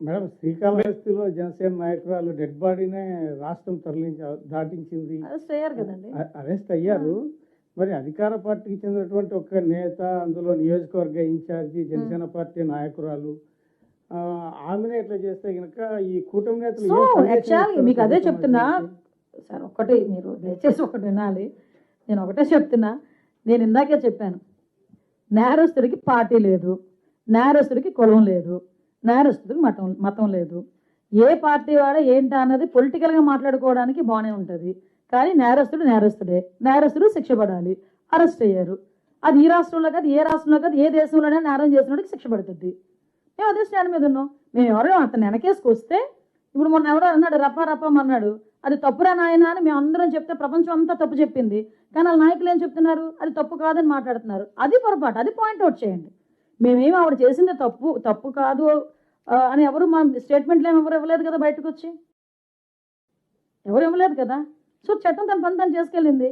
Madam శ్రీకాళహస్తిలో Janasena నాయకురాలు dead బాడీనే రాష్ట్రం దాటించింది, arrest అయ్యారు కదండి. అరెస్ట్ అయ్యారు. మరి అధికార పార్టీకి చెందినటువంటి ఒక నేత, అందులో నియోజకవర్గ ఇన్ఛార్జి, జనసేన పార్టీ నాయకురాలు, ఆమెనే ఇట్లా చేస్తే కనుక ఈ కూటమి నేతలు సో ఏం సందేశం యాక్చువల్లీ ఇస్తారు మీకు అదే ప్రభుత్వం చెప్తున్నా మధ్యకి? సార్, ఒకటి మీరు దయచేసి ఒకటి వినాలి. నేను ఒకటే చెప్తున్నా, నేను ఇందాకే చెప్పాను, నేరస్తుడికి పార్టీ లేదు, నేరస్తుడికి కులం లేదు, నేరస్తుడికి మతం లేదు. ఏ పార్టీ వాడో ఏంటా అన్నది పొలిటికల్గా మాట్లాడుకోవడానికి బాగానే ఉంటుంది, కానీ నేరస్తుడు నేరస్తుడే, నేరస్తుడు శిక్ష పడాలి. అరెస్ట్ అయ్యారు, అది ఈ రాష్ట్రంలో కాదు, ఏ రాష్ట్రంలో కాదు, ఏ దేశంలోనే నేరం చేసినోడికి శిక్ష పడుతుంది. మేము అదే స్టాండ్ మీద ఉన్నాం. మేము ఎవరో అతను వెనకేసుకొస్తే, ఇప్పుడు మొన్న ఎవరో అన్నాడు రప్ప అన్నాడు, అది తప్పురా నాయన అని మేము అందరం చెప్తే ప్రపంచం అంతా తప్పు చెప్పింది. కానీ వాళ్ళ నాయకులు ఏం చెప్తున్నారు, అది తప్పు కాదని మాట్లాడుతున్నారు. అది పొరపాటు, అది పాయింట్అవుట్ చేయండి. మేమేమి ఆవిడ చేసింది తప్పు కాదు అని ఎవరు మా స్టేట్మెంట్లు ఏమి ఎవరు ఇవ్వలేదు కదా, బయటకు వచ్చి ఎవరు ఇవ్వలేదు కదా. సో చట్టం తన పని తను చేసుకెళ్ళింది.